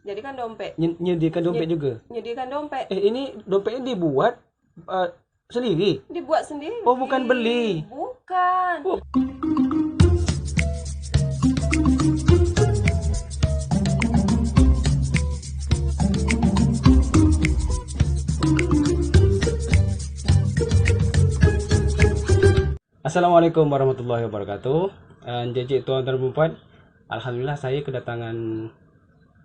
Jadi kan dompet. Nyediakan dompet juga. Nyediakan dompet. Ini dompetnya dibuat sendiri. Dibuat sendiri. Oh, bukan beli. Bukan. Oh. Assalamualaikum warahmatullahi wabarakatuh. Cik tuan dan perempuan, alhamdulillah saya kedatangan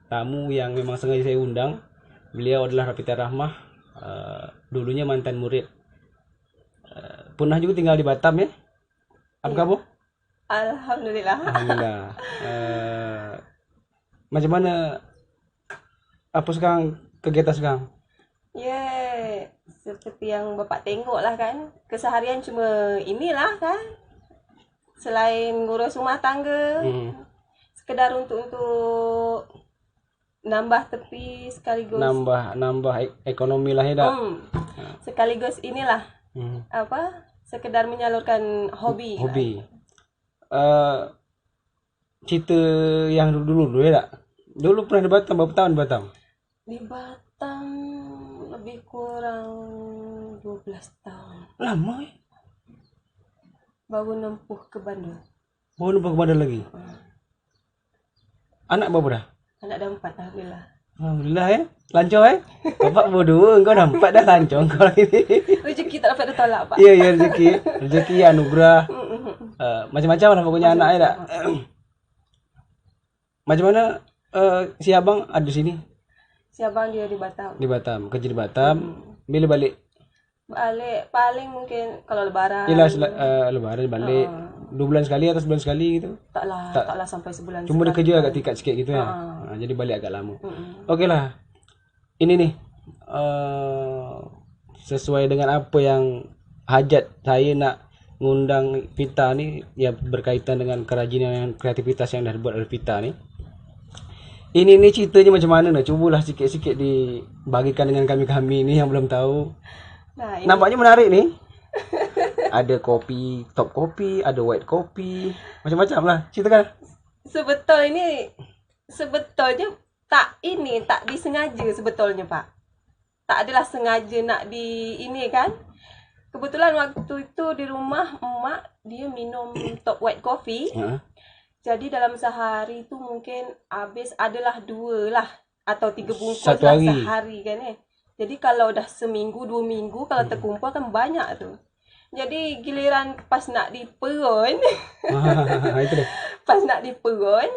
tamu yang memang sengaja saya undang. Beliau adalah Rafita Rahmah, dulunya mantan murid. Pernah juga tinggal di Batam ya? Apa kabar? Alhamdulillah. Alhamdulillah. Macam mana? Apa sekarang kegiatan sekarang? Ya, seperti yang Bapak tengok lah kan. Keseharian cuma inilah kan. Selain ngurus rumah tangga, sekedar untuk nambah tepi sekaligus Nambah ekonomi lah ya dak? sekaligus inilah sekedar menyalurkan hobi. Cerita yang dulu ya dak? Dulu pernah di Batam, berapa tahun di Batam? Di Batam lebih kurang 12 tahun. Lama ya? Baru nempuh ke Bandung. Baru nampak ke Bandung lagi? Anak berapa dah? Anak dah 4, alhamdulillah. Alhamdulillah ya. Lancar ya. Bapak berdua engkau dah 4 dah lancar engkau lagi ni. Rezeki tak dapat ditolak, Pak. Ya rezeki anugerah. Macam-macam lah pokoknya anak ya dak. Macam mana si abang ada di sini? Si abang dia di Batam. Di Batam, kerja di Batam. Bila balik? Balik paling mungkin kalau lebaran. Yalah lebaran balik. 2 bulan sekali atau sebulan sekali gitu? Taklah sampai sebulan. Cuma dia kerja agak tingkat sikit gitu ya. Jadi balik agak lama. Okeylah. Ini nih sesuai dengan apa yang hajat saya nak ngundang Pita ni, ya berkaitan dengan kerajinan dan kreativitas yang dah dibuat oleh Pita ni. Ini ceritanya macam mana nak? Cubalah sikit-sikit dibagikan dengan kami ni yang belum tahu. Nah, Nampaknya menarik ni. Ada kopi, top kopi, ada white kopi, macam-macam lah. Ceritakan. Sebetulnya tak disengaja sebetulnya, Pak. Tak adalah sengaja nak ini kan. Kebetulan waktu itu di rumah emak dia minum top white coffee. Jadi dalam sehari tu mungkin habis adalah 2 lah atau 3 bungkus Satu lah hari. sehari kan Jadi kalau dah seminggu 2 minggu kalau terkumpul kan banyak tu. Jadi giliran pas nak diperun Itu dia. pas nak diperun,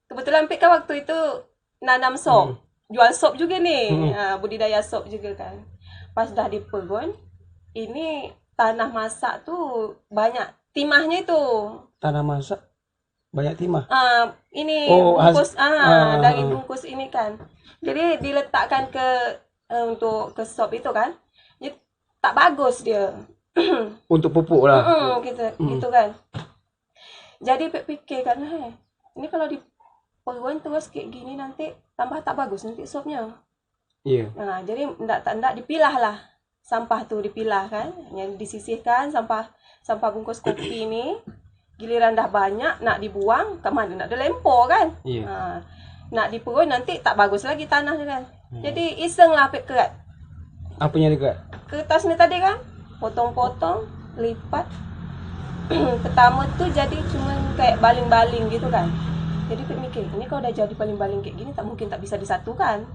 kebetulan Pik kan waktu itu nanam sop. Jual sop juga ni. Budidaya sop juga kan. Pas dah diperun, ini tanah masak tu banyak timahnya itu. Tanah masak banyak timah. Ini bungkus dari bungkus ini kan. Jadi diletakkan untuk ke sop itu kan. Jadi tak bagus dia. Untuk pupuk lah. Gitu kan. Jadi fikir kan, ini kalau diperun terus kayak gini nanti tambah tak bagus nanti sopnya. Ya. Jadi ndak dipilah lah. Sampah tu dipilah kan. Yang disisihkan sampah bungkus kopi ni. Giliran dah banyak nak dibuang, ke mana nak dilempar kan? Nak diperun nanti tak bagus lagi tanah dia kan. Jadi isenglah Pik kerat. Apanya dekat? Kertas ni tadi kan, potong-potong, lipat. Pertama tu jadi cuma kayak baling-baling gitu kan. Jadi Pik mikir, ini kalau dah jadi baling-baling kayak gini tak mungkin tak bisa disatukan.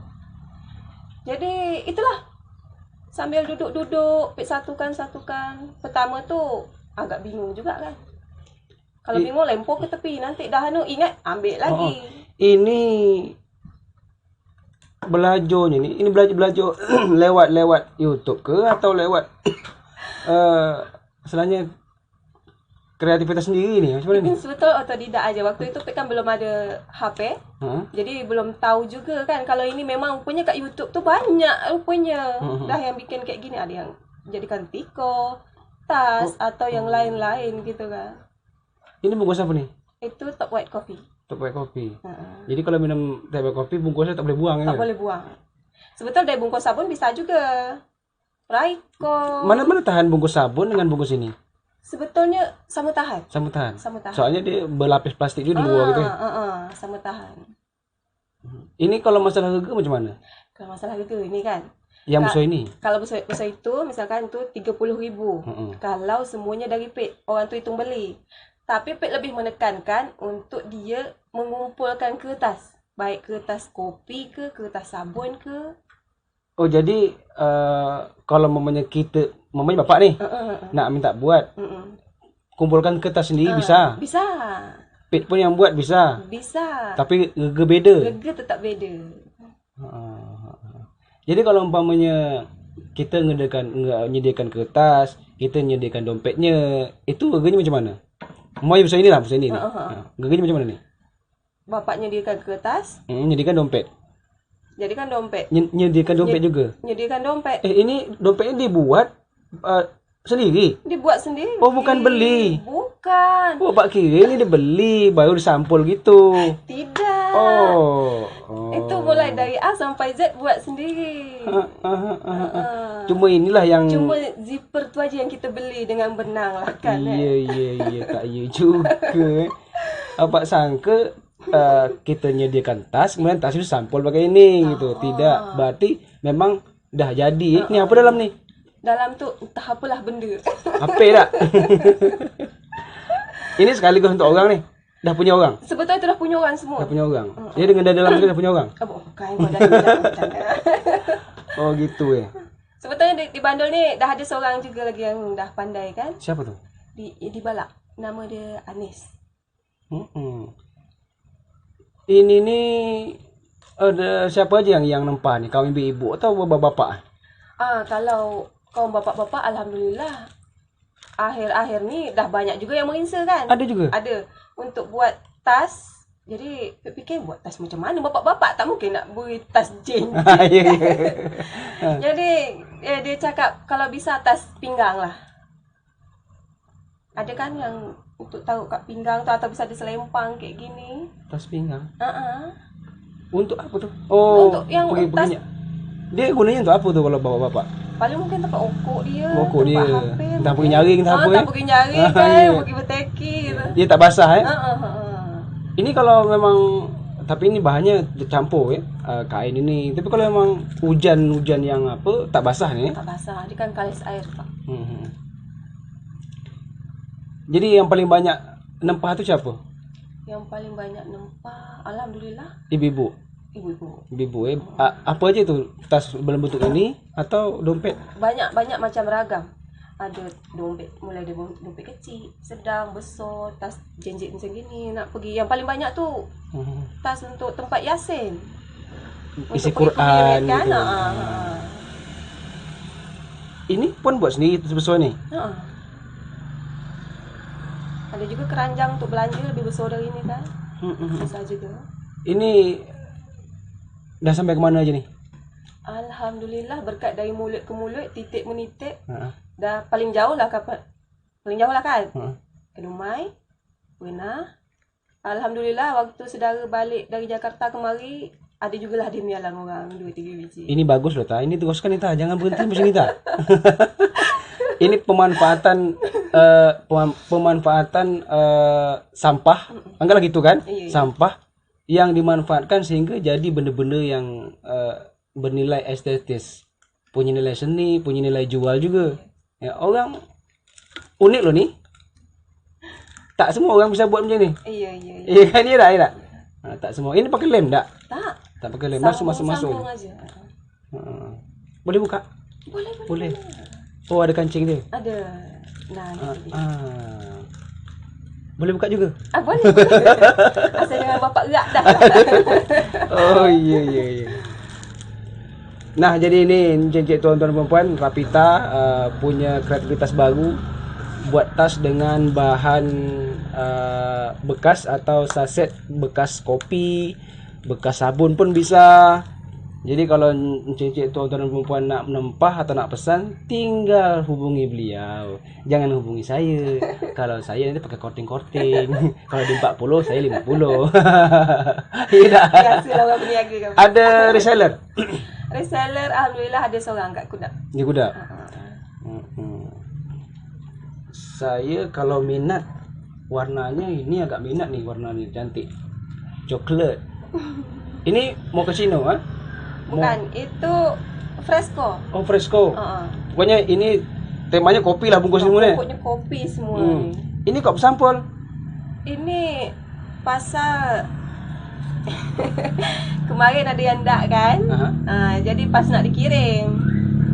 Jadi itulah. Sambil duduk-duduk, Pik satukan. Pertama tu agak bingung juga kan. Kalau bingung lempar ke tepi, nanti dah ingat ambil lagi. Ini belajarnya ni, ini belajar lewat YouTube ke atau lewat sebenarnya kreativitas sendiri ni macam mana ni? Betul otodidak aja. Waktu itu kan belum ada HP. Jadi belum tahu juga kan kalau ini memang rupanya kat YouTube tu banyak rupanya. Dah yang bikin kayak gini, ada yang jadikan tiko, tas atau yang lain-lain gitu kan. Ini bungkus apa ni? Itu top white coffee. Top white coffee. Jadi kalau minum top white coffee bungkusnya tak boleh buang Tak boleh buang. Sebetulnya dari bungkus sabun bisa juga. Raiko. Mana tahan bungkus sabun dengan bungkus ini? Sebetulnya sama tahan. Sama tahan. Soalnya dia berlapis plastik juga di luar gitu ya. Sama tahan. Ini kalau masalah harga macam mana? Kalau masalah harga ini kan, Yang besar ini? kalau besar itu misalkan tu 30.000. Kalau semuanya dari pet, orang tu hitung beli. Tapi pet lebih menekankan untuk dia mengumpulkan kertas. Baik kertas kopi ke, kertas sabun ke. Oh jadi kalau mamanya kita, mamanya bapak nih nak minta buat, kumpulkan kertas sendiri bisa. Bisa. Pet pun yang buat bisa. Bisa. Tapi harga beda. Harga tetap beda. Jadi kalau umpamanya kita menyediakan kertas, kita menyediakan dompetnya, itu harganya macam mana? Mau yang besar ini lah, besar ini. Harganya macam mana nih? Bapak nyediakan kertas, Menyediakan dompet. jadikan dompet. Menyediakan dompet juga. Nyediakan dompet. Ini dompetnya dibuat sendiri. Dibuat sendiri. Oh, bukan beli. Bukan. Oh, Pak kira ini dia beli, baru disampul gitu. Tidak. Oh. Itu mulai dari A sampai Z buat sendiri. Cuma inilah yang Cuma zipper tu aja yang kita beli dengan benang lah kan. Iya, tak iya juga. Apa sangka kita nyediakan tas, kemudian tas itu sampul pakai ini gitu. Tidak, berarti memang dah jadi. Ini apa dalam nih? Dalam tu entah apalah benda. Apa tak? Ini sekaligus untuk orang nih. Dah punya orang. Sebetulnya tu dah punya orang semua. Dah punya orang. Dia dengan dalam juga dah punya orang. Oh, bukan kau dah bercanda. Oh gitu ya. Sebetulnya di Bandul ni dah ada seorang juga lagi yang dah pandai kan. Siapa tuh? Di Balak. Nama dia Anis. Ini nih ada siapa aja yang nempah nih? Kaum ibu-ibu atau bapak-bapak? Kalau kaum bapak-bapak alhamdulillah akhir-akhir ni dah banyak juga yang menginsa kan. Ada juga? Ada. Untuk buat tas. Jadi fikir buat tas macam mana? Bapak-bapak tak mungkin nak beri tas jeans. Jadi dia cakap kalau bisa tas pinggang lah. Ada kan yang untuk taruh kat pinggang tu atau bisa diselempang kayak gini. Tas pinggang. Untuk apa tuh? Oh, untuk yang pergi. Dia gunanya untuk apa tuh kalau bapak-bapak? Paling mungkin tempat okok dia. Okok dia. HP, entah pergi nyari entah apa. Tak pergi nyari kan, pergi berteki gitu. Dia tak basah Ini kalau memang, tapi ini bahannya campur ya, kain ini. Tapi kalau memang hujan yang apa, tak basah nih. Tak basah, dia kan kalis air Pak. Jadi yang paling banyak nempah tu siapa? Yang paling banyak nempah, alhamdulillah. Ibu-ibu. Ibu-ibu apa aja tu? Tas berbentuk ini atau dompet? Banyak macam ragam. Ada dompet, mulai dari dompet kecil, sedang, besar, tas jenjit macam gini. Nak pergi, yang paling banyak tu tas untuk tempat yasin. Isi Quran kan? gitu. Ini pun buat sendiri sebesar ni? Ada juga keranjang untuk belanja lebih besar dari ini kan. Susah juga. Ini dah sampai ke mana aja nih? Alhamdulillah berkat dari mulut ke mulut, titik menitik. Dah paling jauh lah kan. Ke Dumai, Wena. Alhamdulillah waktu saudara balik dari Jakarta kemari, ada jugalah dia mialang orang 2-3 biji. Ini bagus loh ta. Ini teruskan ni ta. Jangan berhenti macam ni ta. Ini pemanfaatan sampah. Anggaplah gitu kan? Iya. Sampah yang dimanfaatkan sehingga jadi benda-benda yang bernilai estetis, punya nilai seni, punya nilai jual juga. Ya, orang unik loh nih. Tak semua orang bisa buat macam ni. Iya. Iya kan, iya tak? Tak semua. Ini pakai lem tak? Tak pakai lem. Masuk. Sambung aja. Boleh buka? Boleh. Oh, ada kancing dia. Ada. Nah, ni. Boleh buka juga? Boleh. Asal dengan bapak gerak dah. Oh iya. Nah, jadi ini cik tuan-tuan perempuan, Rapita punya kreativitas baru buat tas dengan bahan bekas atau saset bekas kopi, bekas sabun pun bisa. Jadi kalau cik tuan-tuan perempuan nak menempah atau nak pesan, tinggal hubungi beliau. Jangan hubungi saya. Kalau saya nanti pakai korting. Kalau di 40, saya 50. Tidak. Biasalah orang berniaga kan. Ada reseller. Reseller alhamdulillah ada seorang kat Kudak. Di Kudak. Saya kalau minat warnanya ini agak minat nih, warna ini cantik. Coklat. Ini mochaccino, ah? Bukan, itu fresco. Oh, fresco. Heeh. Pokoknya ini temanya kopi lah bungkus semua ni. Pokoknya kopi semua Hmm. ni. Ini kok sampel. Ini pasal kemarin ada yang tak kan. Jadi pas nak dikirim,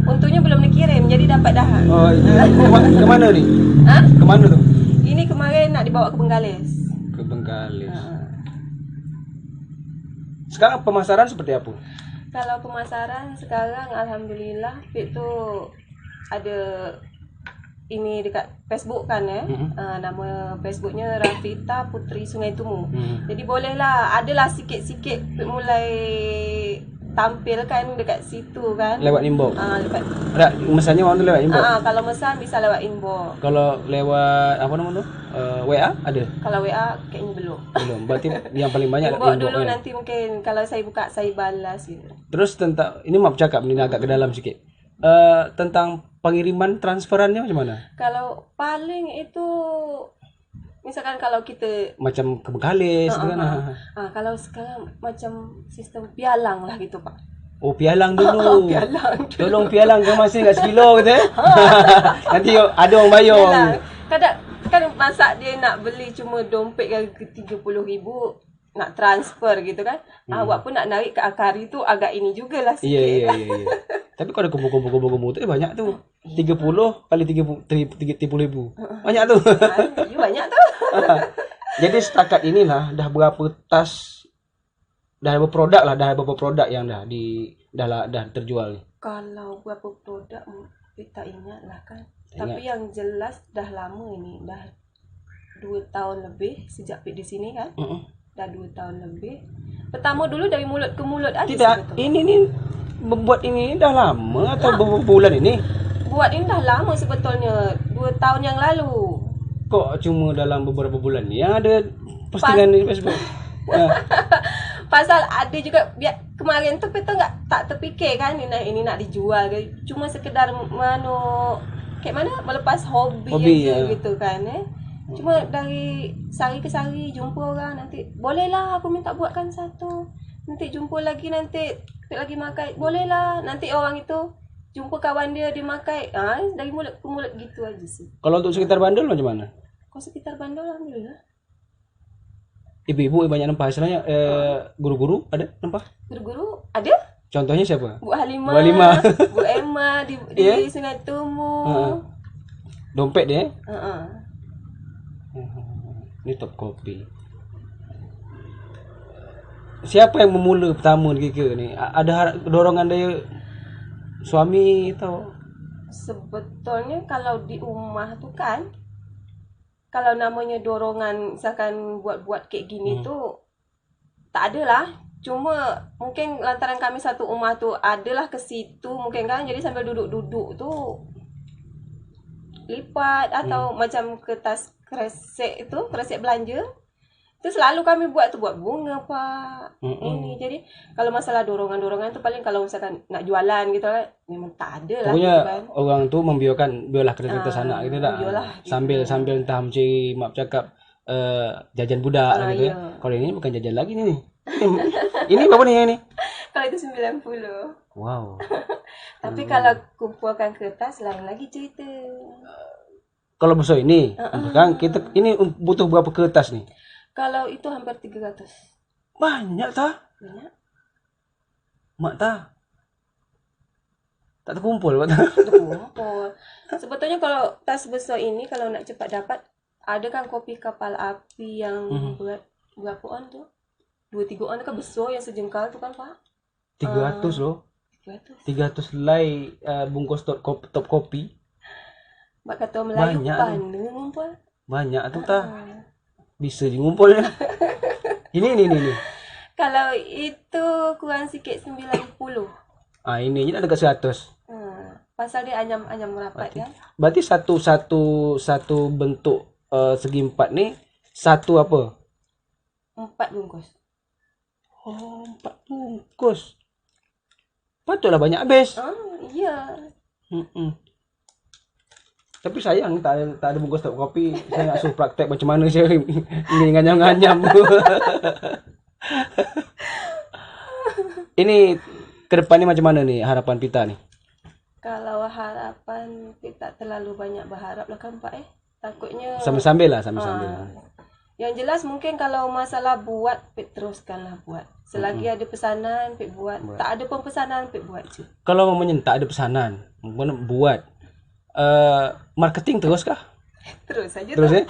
untungnya belum dikirim, jadi dapat dah. Oh, ke mana ni? Ha? Ke mana tu? Ini kemarin nak dibawa ke Bengkalis. Ke Bengkalis. Sekarang pemasaran seperti apa? Kalau pemasaran sekarang alhamdulillah Fit tu ada ini dekat Facebook kan nama Facebooknya Rafita Putri Sungai Tumu. Jadi bolehlah, adalah sikit-sikit mulai tampilkan dekat situ kan. Lewat inbox. Lewat. Ada mesannya orang tu lewat inbox. Kalau mesan bisa lewat inbox. Kalau lewat apa nama tu? WA ada? Kalau WA kayaknya belum. Belum. Berarti yang paling banyak inbox inbox dulu kan? nanti mungkin kalau saya buka saya balas gitu. Terus tentang ini maaf cakap ni agak ke dalam sikit. Tentang pengiriman transferannya macam mana? Kalau paling itu misalkan kalau kita Macam ke Bengkalis tu kan. kalau sekarang macam sistem pialang lah gitu Pak. Oh, pialang dulu. Pialang dulu. Tolong pialang ke masih kat sekilo gitu. Nanti ada orang bayar. Yalah. Kadang kan masa dia nak beli cuma dompet harga 30,000 nak transfer gitu kan. Awak pun nak narik ke Akari tu agak ini jugalah sikit. Iya. Tapi kalau ada kumpul-kumpul tu banyak tu. 30 kali 30,000. Banyak tu. Ya banyak tu. Jadi setakat inilah dah berapa tas, dah berapa produk yang dah terjual ni. Kalau berapa produk kita ingat lah kan. Tapi yang jelas dah lama ini, dah 2 tahun lebih sejak Pit di sini kan. Dah 2 tahun lebih. Pertama dulu dari mulut ke mulut aja. Tidak, ini membuat ini dah lama atau beberapa bulan ini? Buat ini dah lama sebetulnya, 2 tahun yang lalu. Kok cuma dalam beberapa bulan ni yang ada postingan di Facebook? Pasal ada juga kemarin tu kita tak terfikir kan ini nak dijual ke. Cuma sekedar kayak mana melepas hobi aja gitu kan Cuma dari sehari ke sehari jumpa orang, nanti bolehlah aku minta buatkan satu. Nanti jumpa lagi, nanti lagi makai, bolehlah. Nanti orang itu jumpa kawan dia makai. Dari mulut ke mulut gitu aja sih. Kalau untuk sekitar Bandar macam mana? Kalau sekitar Bandar alhamdulillah. Ibu-ibu banyak nampak istilahnya guru-guru ada nampak? Guru-guru ada? Contohnya siapa? Bu Halimah, Bu Emma di Sungai Tumu. Dompet dia? Ini top kopi. Siapa yang memula pertama ni? Ada dorongan dari suami atau? Sebetulnya kalau di rumah tu kan, kalau namanya dorongan misalkan buat kayak gini tu tak ada lah. Cuma mungkin lantaran kami satu rumah tu adalah ke situ mungkin kan, jadi sambil duduk-duduk tu lipat atau macam kertas kresek belanja tu selalu kami buat bunga Pak. Ini jadi kalau masalah dorongan tu paling kalau misalkan nak jualan gitu lah memang tak ada lah. Pokoknya gitu kan. orang tu biarlah kereta sana gitu dah. Sambil entah mencari maaf cakap jajan budak gitu ya. Kalau ini bukan jajan lagi ni. Ini berapa ni yang ni? Kalau itu 90. Wow. Tapi kalau kumpulkan kertas lain lagi cerita. Kalau besar ini, kan kita ini butuh berapa kertas ni? Kalau itu hampir 300. Banyak tak? Banyak. Mak tak terkumpul mak tak. Terkumpul. Sebetulnya kalau tas besar ini kalau nak cepat dapat, ada kan kopi kapal api yang berat berapa on tu? 2-3 on tu kan besar yang sejengkal tu kan Pak? 300 loh. 300 helai bungkus top kopi. Mak kata Melayu banyak pandai ngumpul. Banyak tu tak? Bisa je ngumpul. Ini. Kalau itu kurang sikit 90. Ini je dah dekat 100. Pasal dia anyam rapat kan. Berarti satu bentuk segi 4 ni satu apa? 4 bungkus. Oh, 4 bungkus. Patutlah banyak habis. Iya. Tapi sayang tak ada bungkus top kopi. Saya nak suruh praktek macam mana saya ni nganyam-nganyam. Ini ke depannya macam mana nih harapan Pita nih? Kalau harapan kita terlalu banyak berharap lah kan Pak takutnya Sambil-sambil lah, sambil-sambil. yang jelas mungkin kalau masalah buat teruskanlah buat selagi ada pesanan buat. Tak ada pun pesanan buat je. Kalau mamanya tak ada pesanan, buat marketing terus kah? Terus saja Terus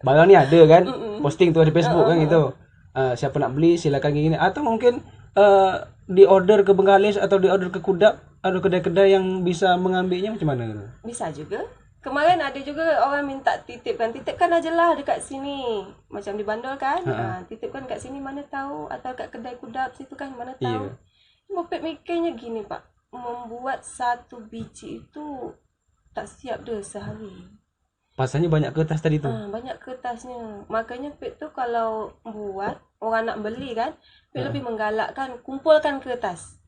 barang ni ada kan, posting tu di Facebook kan gitu. Siapa nak beli silakan gini, atau mungkin di order ke Bengkalis atau di order ke Kudap, ada kedai-kedai yang bisa mengambilnya macam mana? Bisa juga. Kemarin ada juga orang minta titipkan aja lah dekat sini. Macam di Bandar kan, titipkan kat sini mana tahu, atau kat kedai Kudap situ kan mana tahu. Cuma mikirnya gini Pak, membuat satu biji itu tak siap dah sehari. Pasalnya banyak kertas tadi tu. Banyak kertasnya. Makanya Pik tu kalau buat orang nak beli kan, Pik lebih menggalakkan kumpulkan kertas.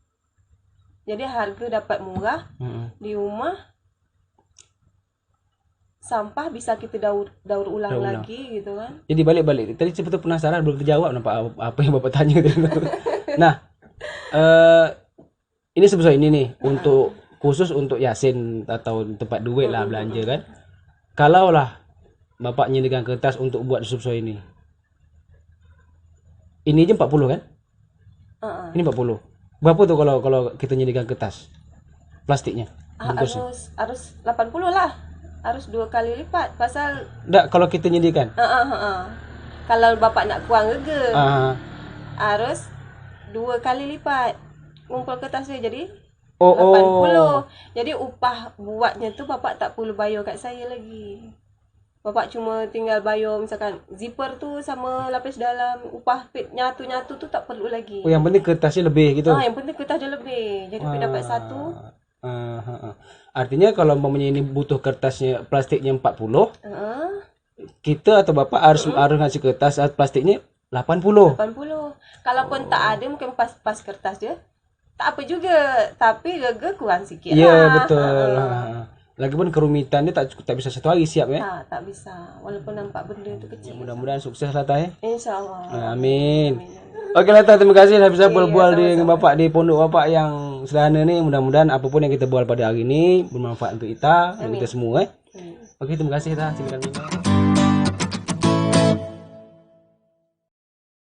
Jadi harga dapat murah. Di rumah sampah bisa kita daur ulang lagi gitu kan. Jadi balik-balik. Tadi sebetulnya penasaran belum terjawab nampak apa yang Bapak tanya tadi. Nah, ini sebesar ini nih untuk khusus untuk Yasin atau tempat duit lah belanja kan. Kalau lah Bapak nyediakan kertas untuk buat sebesar ini. Ini aja 40 kan? Ini 40. Berapa tuh kalau kita nyediakan kertas? Plastiknya. Harus 80 lah. Harus 2 kali lipat pasal enggak kalau kita nyediakan. Kalau Bapak nak kurang harga. Harus 2 kali lipat. Ngumpul kertas dia jadi 80. Jadi upah buatnya tu Bapak tak perlu bayar kat saya lagi. Bapak cuma tinggal bayar misalkan zipper tu sama lapis dalam, upah Pik nyatu-nyatu tu tak perlu lagi. Oh, yang penting kertasnya lebih gitu. Yang penting kertas dia lebih. Jadi Pik dapat satu. Artinya kalau umpamanya ini butuh kertasnya plastiknya 40, kita atau Bapak harus ngasih kertas plastiknya 80. Kalaupun tak ada mungkin pas kertas dia. Tak apa juga, tapi harga kurang sikit lah. Ya betul. Lagipun kerumitan dia tak bisa satu hari siap ya. Tak bisa. Walaupun nampak benda tu kecil. Mudah-mudahan sukses lah Tah. InsyaAllah. Amin. Okey lah Tah, terima kasih dah bisa berbual dengan Bapak di pondok Bapak yang sederhana ni. Mudah-mudahan apapun yang kita bual pada hari ini bermanfaat untuk kita dan kita semua. Okey, terima kasih Tah. Silakan.